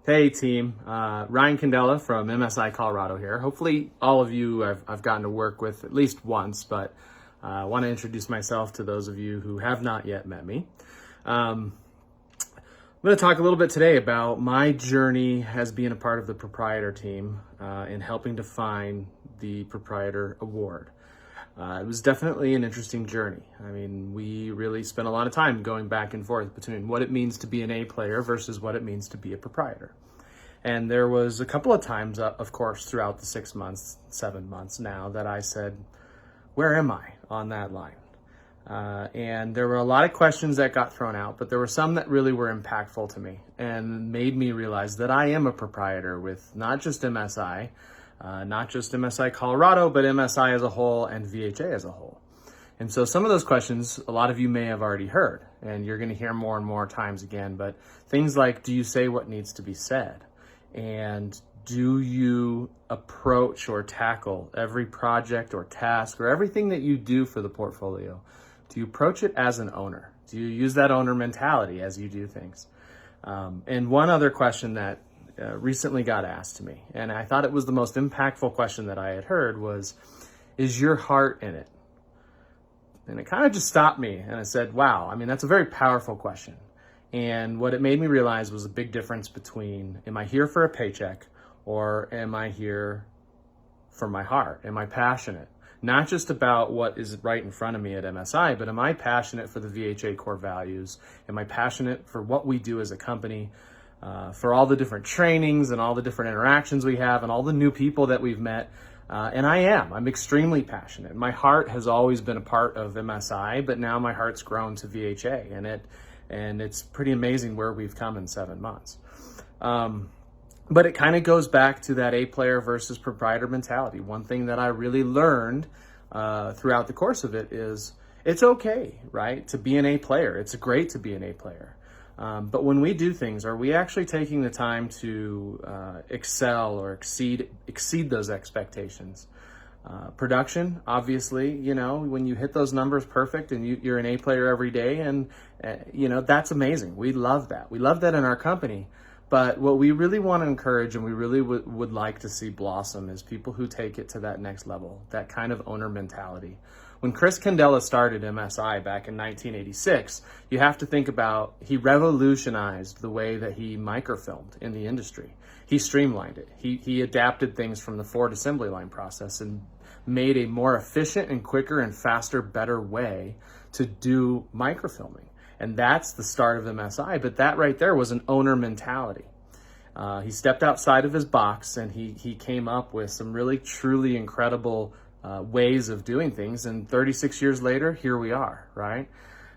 Hey team, Ryan Candela from MSI Colorado here. Hopefully all of you I've gotten to work with at least once, but I want to introduce myself to those of you who have not yet met me. I'm going to talk a little bit today about my journey as being a part of the proprietor team in helping to find the proprietor award. It was definitely an interesting journey. I mean, we really spent a lot of time going back and forth between what it means to be an A player versus what it means to be a proprietor. And there was a couple of times, of course, throughout the 6 months, 7 months now, that I said, where am I on that line? And there were a lot of questions that got thrown out, but there were some that really were impactful to me and made me realize that I am a proprietor with not just MSI, not just MSI Colorado, but MSI as a whole and VHA as a whole. And so some of those questions, a lot of you may have already heard, and you're going to hear more and more times again, but things like, do you say what needs to be said? And do you approach or tackle every project or task or everything that you do for the portfolio? Do you approach it as an owner? Do you use that owner mentality as you do things? And one other question that recently got asked to me, and I thought it was the most impactful question that I had heard, was, is your heart in it? And it kind of just stopped me, and I said, wow, I mean, that's a very powerful question. And what it made me realize was a big difference between, am I here for a paycheck, or am I here for my heart? Am I passionate? Not just about what is right in front of me at MSI, but am I passionate for the VHA core values? Am I passionate for what we do as a company? For all the different trainings and all the different interactions we have and all the new people that we've met. And I'm extremely passionate. My heart has always been a part of MSI, but now my heart's grown to VHA, and it's pretty amazing where we've come in 7 months. But it kind of goes back to that A player versus proprietor mentality. One thing that I really learned throughout the course of it is it's okay, right, to be an A player. It's great to be an A player. But when we do things, are we actually taking the time to excel or exceed those expectations? Production, obviously, when you hit those numbers perfect and you're an A player every day, and that's amazing. We love that. We love that in our company. But what we really want to encourage and we really would like to see blossom is people who take it to that next level, that kind of owner mentality. When Chris Candela started MSI back in 1986, you have to think about, he revolutionized the way that he microfilmed in the industry. He streamlined it. He adapted things from the Ford assembly line process and made a more efficient and quicker and faster, better way to do microfilming. And that's the start of MSI, but that right there was an owner mentality. He stepped outside of his box and he came up with some really, truly incredible ways of doing things. And 36 years later, here we are, right?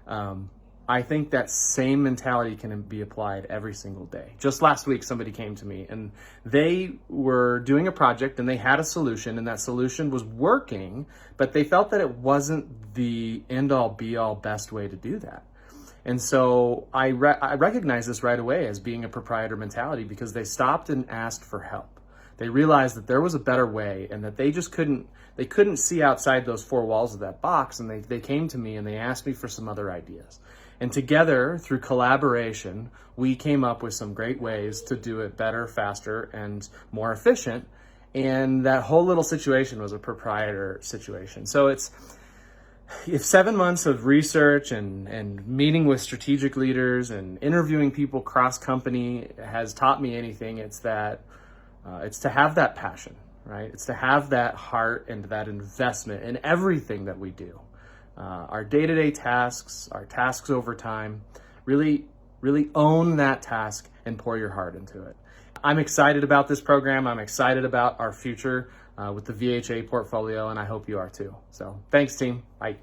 I think that same mentality can be applied every single day. Just last week, somebody came to me and they were doing a project and they had a solution, and that solution was working, but they felt that it wasn't the end-all, be-all, best way to do that. And so I recognized this right away as being a proprietor mentality, because they stopped and asked for help. They realized that there was a better way and that they just couldn't see outside those four walls of that box. And they came to me and they asked me for some other ideas. And together, through collaboration, we came up with some great ways to do it better, faster, and more efficient. And that whole little situation was a proprietor situation. So if 7 months of research and meeting with strategic leaders and interviewing people cross company has taught me anything, it's to have that passion, right? It's to have that heart and that investment in everything that we do. Our day-to-day tasks, our tasks over time, really own that task and pour your heart into it. I'm excited about this program. I'm excited about our future with the VHA portfolio, and I hope you are too. So thanks, team. Bye.